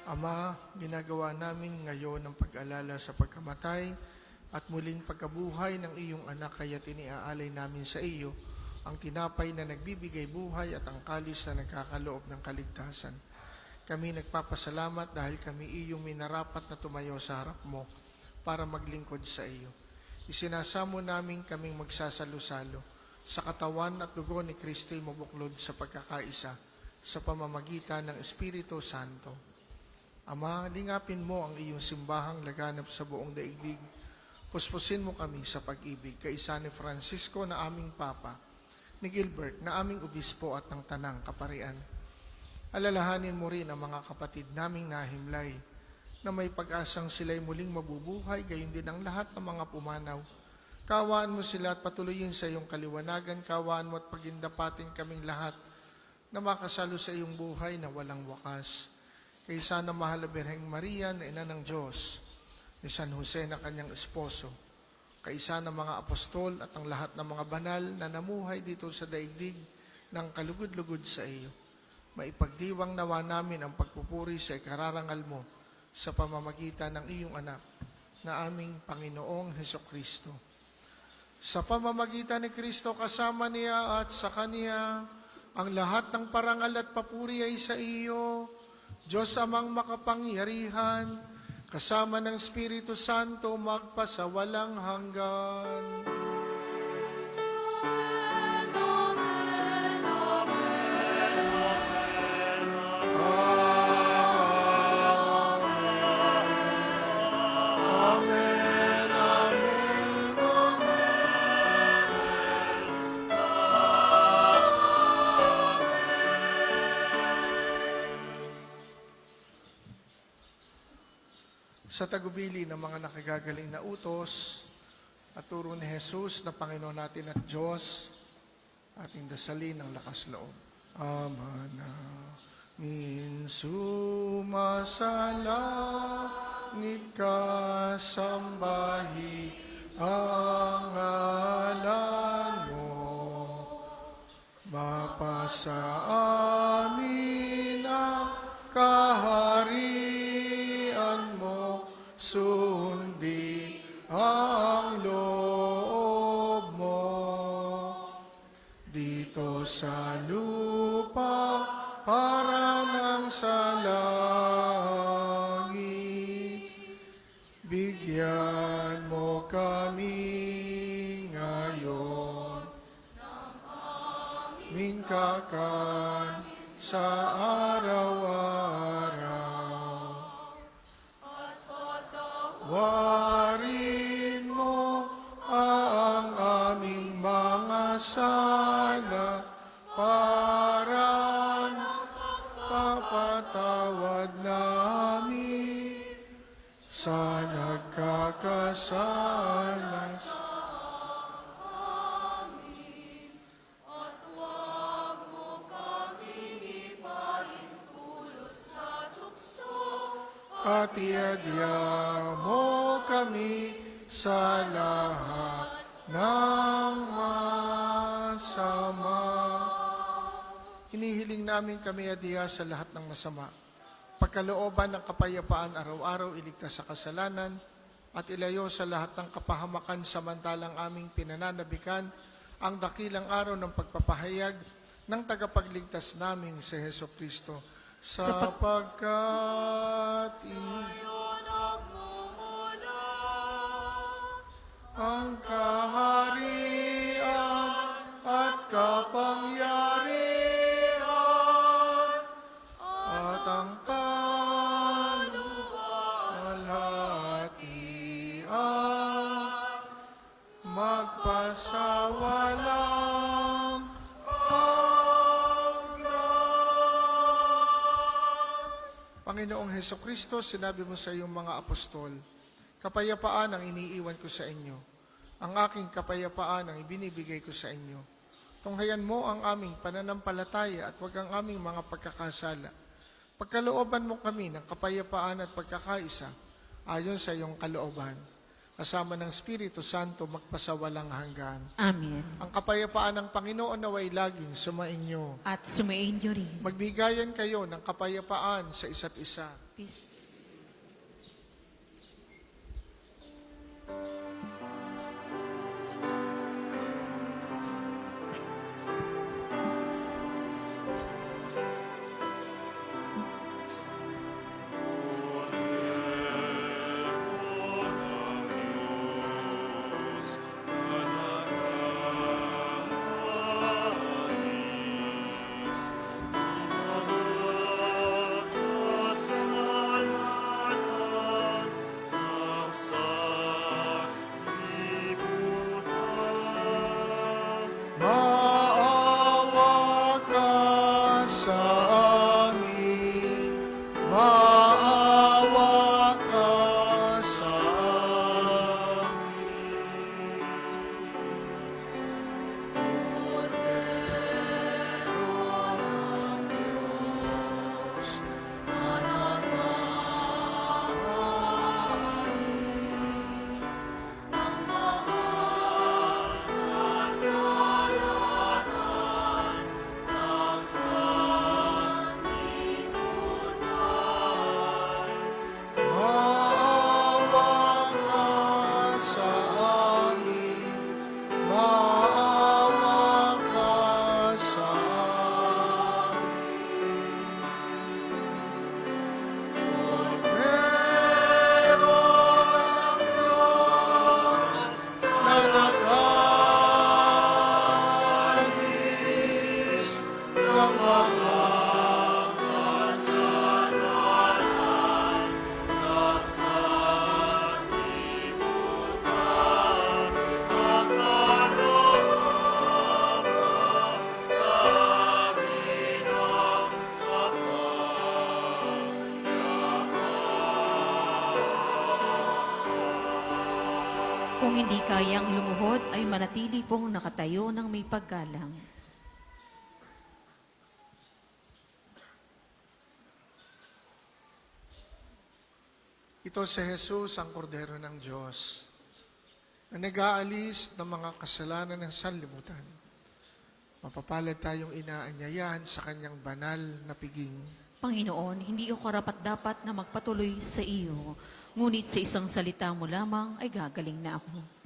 Ama, ginagawa namin ngayon ang pag-alala sa pagkamatay at muling pagkabuhay ng iyong anak, kaya tiniaalay namin sa iyo ang tinapay na nagbibigay buhay at ang kalis na nagkakaloob ng kaligtasan. Kami nagpapasalamat dahil kami iyong minarapat na tumayo sa harap mo para maglingkod sa iyo. Isinasamo namin kaming magsasalo-salo sa katawan at dugo ni Kristo'y mabuklod sa pagkakaisa sa pamamagitan ng Espiritu Santo. Ama, lingapin mo ang iyong simbahang laganap sa buong daigdig. Puspusin mo kami sa pag-ibig, kaisa ni Francisco na aming Papa, ni Gilbert na aming Obispo at ng Tanang Kaparian. Alalahanin mo rin ang mga kapatid naming nahimlay, na may pag-asang sila'y muling mabubuhay, gayon din ang lahat ng mga pumanaw. Kawaan mo sila at patuloyin sa iyong kaliwanagan, kawaan mo at pagindapatin kaming lahat na makasalo sa iyong buhay na walang wakas. Kaisa na mahal na Birheng Maria na Ina ng Diyos, ni San Jose na kanyang esposo, kaisa ng mga apostol at ang lahat ng mga banal na namuhay dito sa daigdig ng kalugod-lugod sa iyo. Maipagdiwang nawa namin ang pagpupuri sa ikararangal mo sa pamamagitan ng iyong anak na aming Panginoong Hesukristo. Sa pamamagitan ni Kristo, kasama niya at sa Kaniya, ang lahat ng parangal at papuri ay sa iyo, Diyos amang makapangyarihan, kasama ng Espiritu Santo, magpasawalang hanggan. Amen, amen, Sa tagubili ng mga nakagagaling na utos at turo ni Jesus na Panginoon natin at Diyos, ating dasalin ng lakas loob. Ama namin sumasalangit ka, sambahi ang ngalan mo. Mapasa amin ang kaharian mo, sundin ang loob mo. Dito sa lupa, para nang sa langit, bigyan mo kami ngayon aming kakan sa araw-araw. Warin mo ang aming mga sala, para papatawad namin sa nagkakasala. At iadya mo kami sa lahat ng masama. Hinihiling namin kami adya sa lahat ng masama. Pagkalooban ng kapayapaan araw-araw, iligtas sa kasalanan, at ilayo sa lahat ng kapahamakan samantalang aming pinananabikan ang dakilang araw ng pagpapahayag ng tagapagligtas naming si Heso Kristo. Sapagkat ang kaharian at kapangyarihan at ang kaluwalhatian magpasawalang Panginoong Heso Kristo, sinabi mo sa iyong mga apostol, kapayapaan ang iniiwan ko sa inyo. Ang aking kapayapaan ang ibinibigay ko sa inyo. Tunghayan mo ang aming pananampalataya at huwag ang aming mga pagkakasala. Pagkalooban mo kami ng kapayapaan at pagkakaisa ayon sa iyong kalooban. Kasama ng Espiritu Santo magpasawalang hanggan. Amen. Ang kapayapaan ng Panginoon naway laging sumainyo. At sumainyo rin. Magbigayan kayo ng kapayapaan sa isa't isa. Peace. hindi kayang lumuhod ay manatili pong nakatayo ng may paggalang. Ito si Jesus, ang kordero ng Diyos, na nag-aalis ng mga kasalanan ng sanlibutan. Mapapalad tayong inaanyayahan sa kanyang banal na piging. Panginoon, hindi ako karapat-dapat na magpatuloy sa iyo, ngunit sa isang salita mo lamang ay gagaling na ako.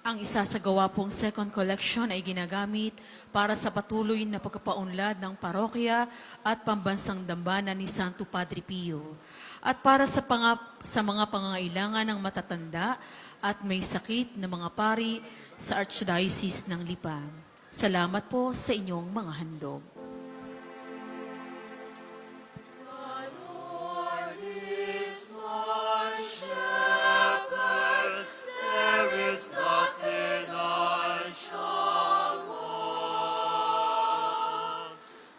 Ang isasagawa pong second collection ay ginagamit para sa patuloy na pagpapaunlad ng parokya at pambansang dambana ni Santo Padre Pio at para sa mga pangangailangan ng matatanda at may sakit na mga pari sa Archdiocese ng Lipa. Salamat po sa inyong mga handog. The Lord is my shepherd, there is nothing I shall want.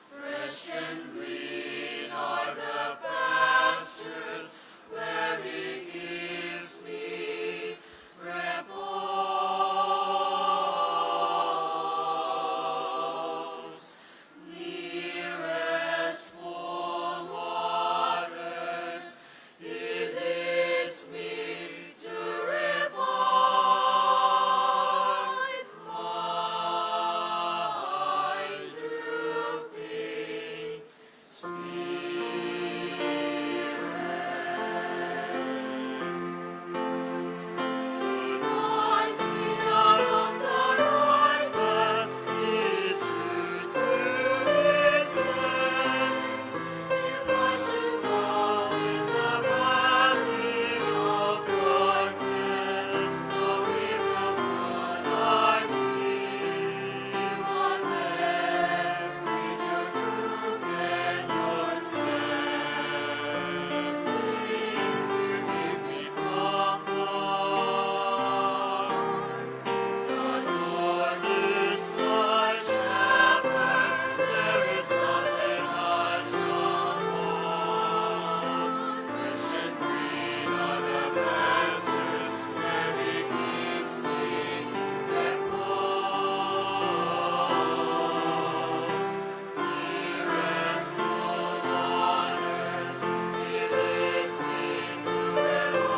Fresh and green are the pastures where He gives me repose. Near as full waters, He leads me to revive my drooping spirit. Guides me along the right path, He is true to His end. If I should walk in the valley of darkness, no evil would I fear. But there, with your crook and your sandals, to give me comfort. The Lord is my shepherd, there is nothing I shall want. Fresh and green are the pastures where He gives me repose. Near as full waters, He leads me to revive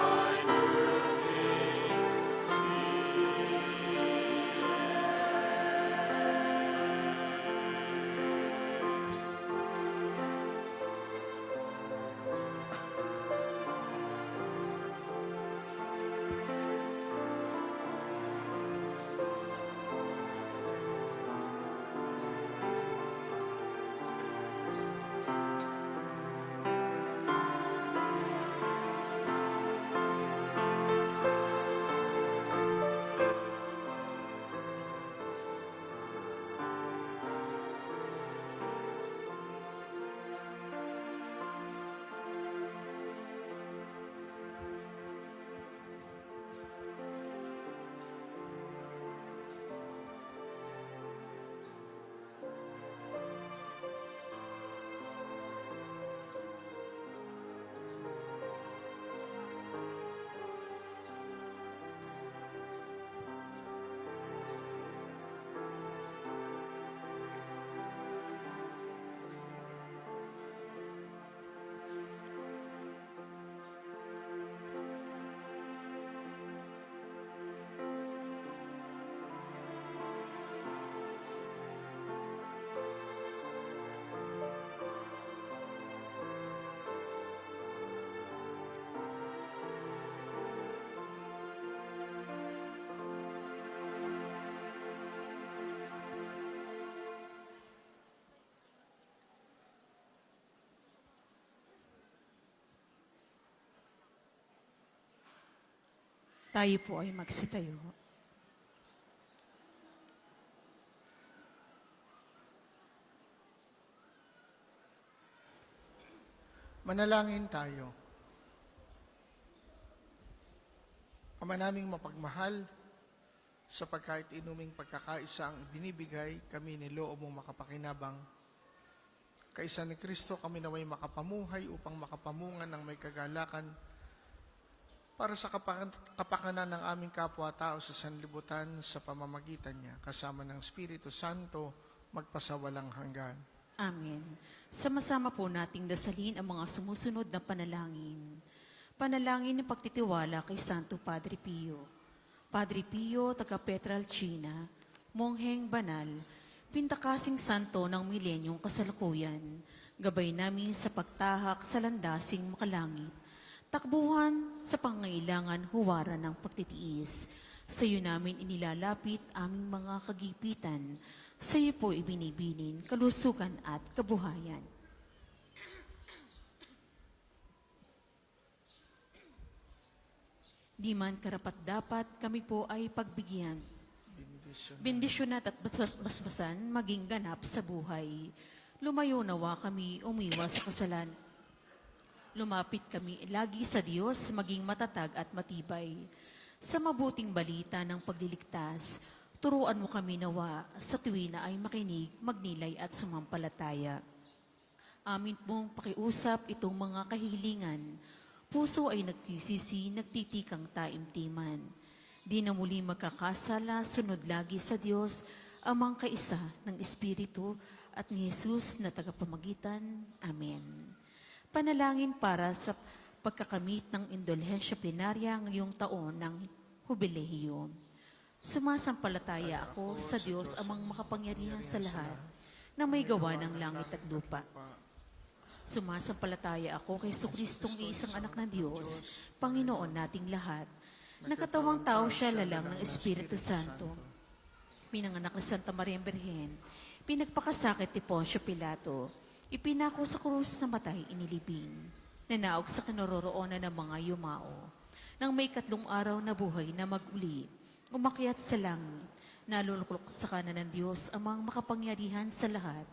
my drooping Tayo po ay magsitayo. Manalangin tayo. Ama naming mapagmahal, sa pagkait inuming pagkakaisa ang binibigay, kami ni loob mong makapakinabang. Kaisa ni Kristo kami naway makapamuhay upang makapamungan ng may kagalakan para sa kapakanan ng aming kapwa-tao sa sanlibutan sa pamamagitan niya, kasama ng Espiritu Santo, magpasawalang hanggan. Amen. Sama-sama po nating dasalin ang mga sumusunod na panalangin. Panalangin ng pagtitiwala kay Santo Padre Pio. Padre Pio, taga Petralcina, mongheng banal, pintakasing santo ng milenyong kasalukuyan, gabay namin sa pagtahak sa landasing makalangit, takbuhan sa pangailangan huwaran ng pagtitiis. Sa iyo namin inilalapit aming mga kagipitan. Sa iyo po ibinibinin kalusugan at kabuhayan. Di man karapat-dapat kami po ay pagbigyan. Bendisyon at basbasan maging ganap sa buhay. Lumayo nawa kami umiwas sa kasalan. Lumapit kami lagi sa Diyos, maging matatag at matibay. Sa mabuting balita ng pagliligtas, turuan mo kami nawa sa tuwi na ay makinig, magnilay at sumampalataya. Amin pong pakiusap itong mga kahilingan. Puso ay nagtisisi, nagtitikang taimtiman. Di na muli magkakasala, sunod lagi sa Diyos, amang kaisa ng Espiritu at ni Jesus na tagapamagitan. Amen. Panalangin para sa pagkakamit ng indulhensya plenarya ngayong taon ng Jubileo. Sumasampalataya ako sa Diyos amang makapangyarihan sa lahat na may gawa ng langit at lupa. Sumasampalataya ako kay Jesucristong isang anak ng Diyos, Panginoon nating lahat. Nakatawang tao siya lalang ng Espiritu Santo. Pinanganak na Santa Maria Birhen, pinagpakasakit ni Poncio Pilato, ipinako sa krus na matay inilibing, nanaog sa kinaroroonan ng mga yumao. Nang may 3 araw na buhay na maguli, umakyat sa langit, naluluklok sa kanan ng Diyos amang makapangyarihan sa lahat.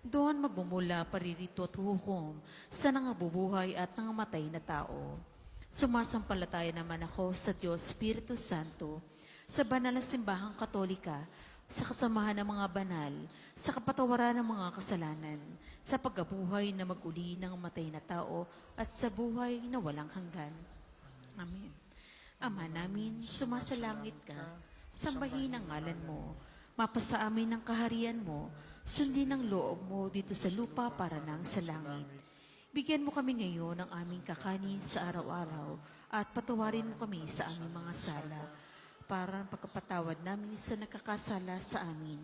Doon magmumula paririto at hukom sa nangabubuhay at nangamatay na tao. Sumasampalataya naman ako sa Diyos Espiritu Santo, sa banal na simbahang katolika, sa kasamahan ng mga banal, sa kapatawaran ng mga kasalanan, sa pagkabuhay na maguli ng matay na tao, at sa buhay na walang hanggan. Amen. Ama namin, sumasalangit ka, sambahin ang ngalan mo, mapasa amin ang kaharian mo, sundin ang loob mo dito sa lupa para nang sa langit. Bigyan mo kami ngayon ng aming kakanin sa araw-araw, at patawarin mo kami sa aming mga sala, para pagkapatawad namin sa nakakasala sa amin,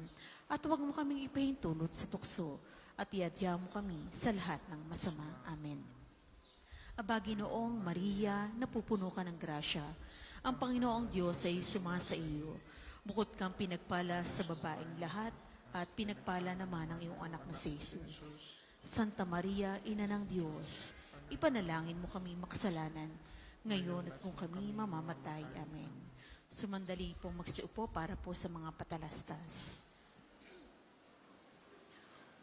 at huwag mo kaming ipahintulot sa tukso, at iadya mo kami sa lahat ng masama. Amen. Aba, Ginoong Maria, napupuno ka ng grasya. Ang Panginoong Diyos ay sumasa iyo. Bukod kang pinagpala sa babaeng lahat, at pinagpala naman ang iyong anak na si Jesus. Santa Maria, Ina ng Diyos, ipanalangin mo kami makasalanan, ngayon at kung kami mamamatay. Amen. Sumandali pong magsiupo para po sa mga patalastas.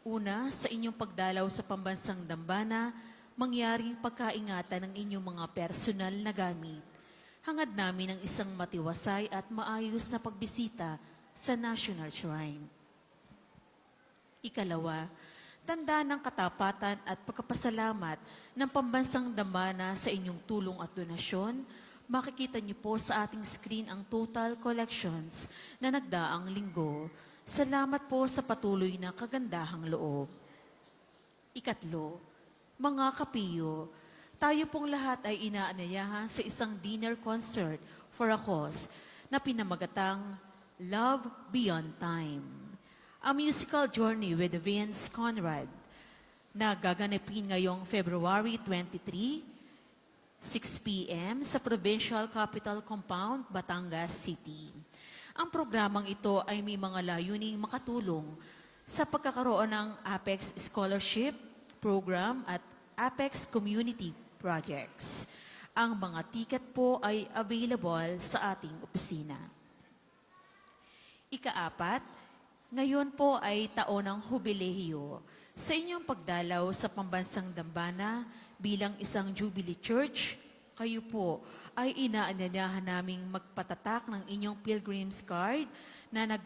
Una, sa inyong pagdalaw sa pambansang dambana, mangyaring pagkaingatan ng inyong mga personal na gamit. Hangad namin ang isang matiwasay at maayos na pagbisita sa National Shrine. Ikalawa, tanda ng katapatan at pagkapasalamat ng pambansang dambana sa inyong tulong at donasyon. Makikita niyo po sa ating screen ang total collections na nagdaang linggo. Salamat po sa patuloy na kagandahang loob. Ikatlo, mga kapiyo, tayo pong lahat ay inaanyayahan sa isang dinner concert for a cause na pinamagatang Love Beyond Time. A musical journey with Vince Conrad na gaganapin ngayong February 23, 6 p.m. sa Provincial Capital Compound, Batangas City. Ang programang ito ay may mga layuning makatulong sa pagkakaroon ng Apex Scholarship Program at Apex Community Projects. Ang mga ticket po ay available sa ating opisina. Ikaapat, ngayon po ay taon ng Jubileo. Sa inyong pagdalaw sa pambansang dambana bilang isang Jubilee Church, kayo po ay inaanyayahan naming magpatatak ng inyong Pilgrim's Card na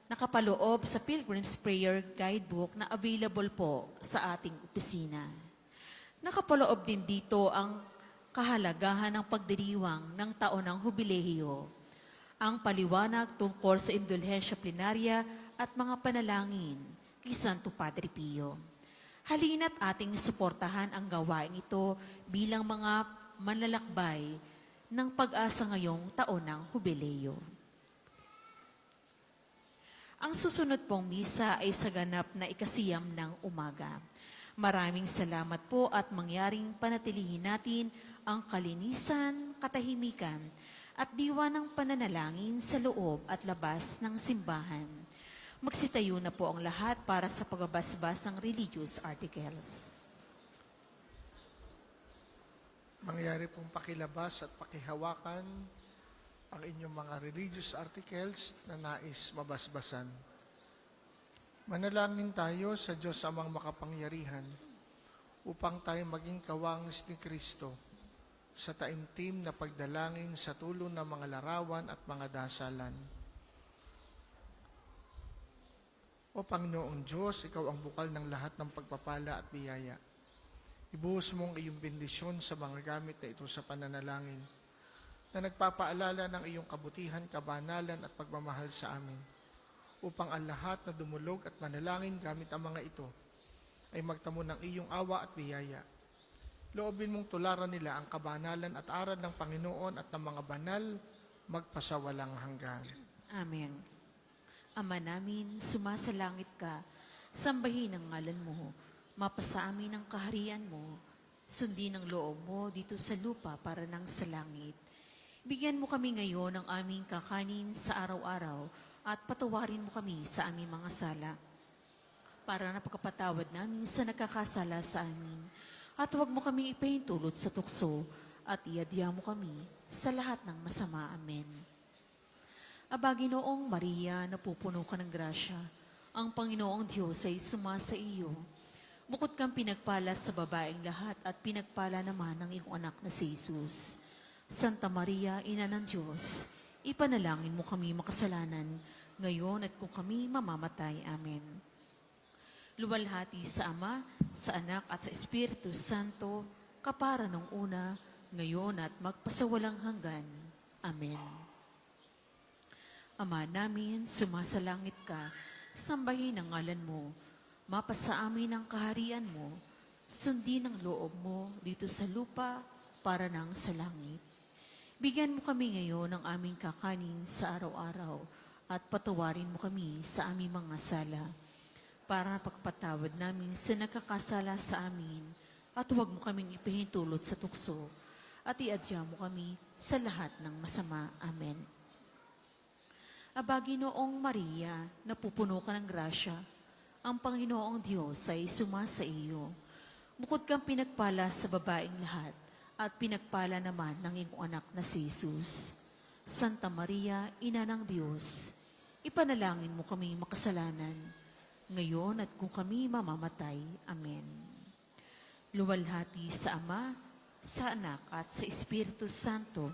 nakapaloob sa Pilgrim's Prayer Guidebook na available po sa ating opisina. Nakapaloob din dito ang kahalagahan ng pagdiriwang ng taon ng Jubileo, ang paliwanag tungkol sa indulhensya plenarya at mga panalangin kay Santo Padre Pio. Halina't ating suportahan ang gawain ito bilang mga manlalakbay ng pag-asa ngayong taon ng Jubileo. Ang susunod pong misa ay sa ganap na 9:00 ng umaga. Maraming salamat po at mangyaring panatilihin natin ang kalinisan, katahimikan at diwa ng pananalangin sa loob at labas ng simbahan. Magsitayo na po ang lahat para sa pagbabasbas ng religious articles. Mangyari pong pakilabas at pakihawakan ang inyong mga religious articles na nais mabasbasan. Manalangin tayo sa Diyos Amang makapangyarihan upang tayo maging kawangis ni Kristo sa taimtim na pagdalangin sa tulong ng mga larawan at mga dasalan. O Panginoong Diyos, Ikaw ang bukal ng lahat ng pagpapala at biyaya. Ibuhos mong iyong bendisyon sa mga gamit na ito sa pananalangin na nagpapaalala ng iyong kabutihan, kabanalan at pagmamahal sa amin upang ang lahat na dumulog at manalangin gamit ang mga ito ay magtamo ng iyong awa at biyaya. Loobin mong tularan nila ang kabanalan at aral ng Panginoon at ng mga banal magpasawalang hanggan. Amen. Ama namin, sumasalangit ka, sambahin ang ngalan mo, mapasa amin ang kaharian mo, sundin ang loob mo dito sa lupa para nang sa langit. Bigyan mo kami ngayon ng aming kakanin sa araw-araw at patawarin mo kami sa aming mga sala para napagkapatawad namin sa nakakasala sa amin. At huwag mo kami ipahintulot sa tukso at iadya mo kami sa lahat ng masama. Amen. Aba, Ginoong Maria, napupuno ka ng grasya. Ang Panginoong Diyos ay sumasa iyo. Bukod kang pinagpala sa babaeng lahat at pinagpala naman ng iyong anak na si Jesus. Santa Maria, Ina ng Diyos, ipanalangin mo kami makasalanan, ngayon at kung kami mamamatay. Amen. Luwalhati sa Ama, sa Anak at sa Espiritu Santo, kapara nung una, ngayon at magpasawalang hanggan. Amen. Ama namin, sumasalangit ka, sambahin ang ngalan mo, mapasa amin ang kaharian mo, sundin ang loob mo dito sa lupa para nang sa langit. Bigyan mo kami ngayon ng aming kakanin sa araw-araw at patawarin mo kami sa aming mga sala para pagpatawad namin sa nakakasala sa amin at huwag mo kaming ipahintulot sa tukso at iadya mo kami sa lahat ng masama. Amen. Aba, Ginoong Maria, napupuno ka ng grasya, ang Panginoong Diyos ay sumasa iyo. Bukod kang pinagpala sa babaeng lahat at pinagpala naman ng iyong anak na si Jesus. Santa Maria, Ina ng Diyos, ipanalangin mo kami makasalanan, ngayon at kung kami mamamatay. Amen. Luwalhati sa Ama, sa Anak at sa Espiritu Santo,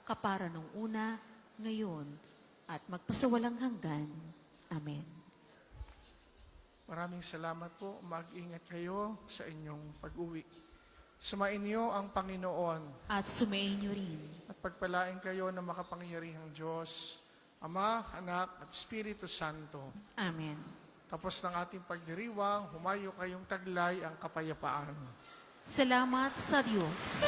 kapara nung una, ngayon, at magpasawalang hanggan. Amen. Maraming salamat po. Mag-ingat kayo sa inyong pag-uwi. Sumainyo ang Panginoon At sumainyo rin. at pagpalain kayo ng makapangyarihang Diyos, Ama, Anak at Espiritu Santo. Amen. Tapos ng ating pagdiriwang, humayo kayong taglay ang kapayapaan. Salamat sa Diyos.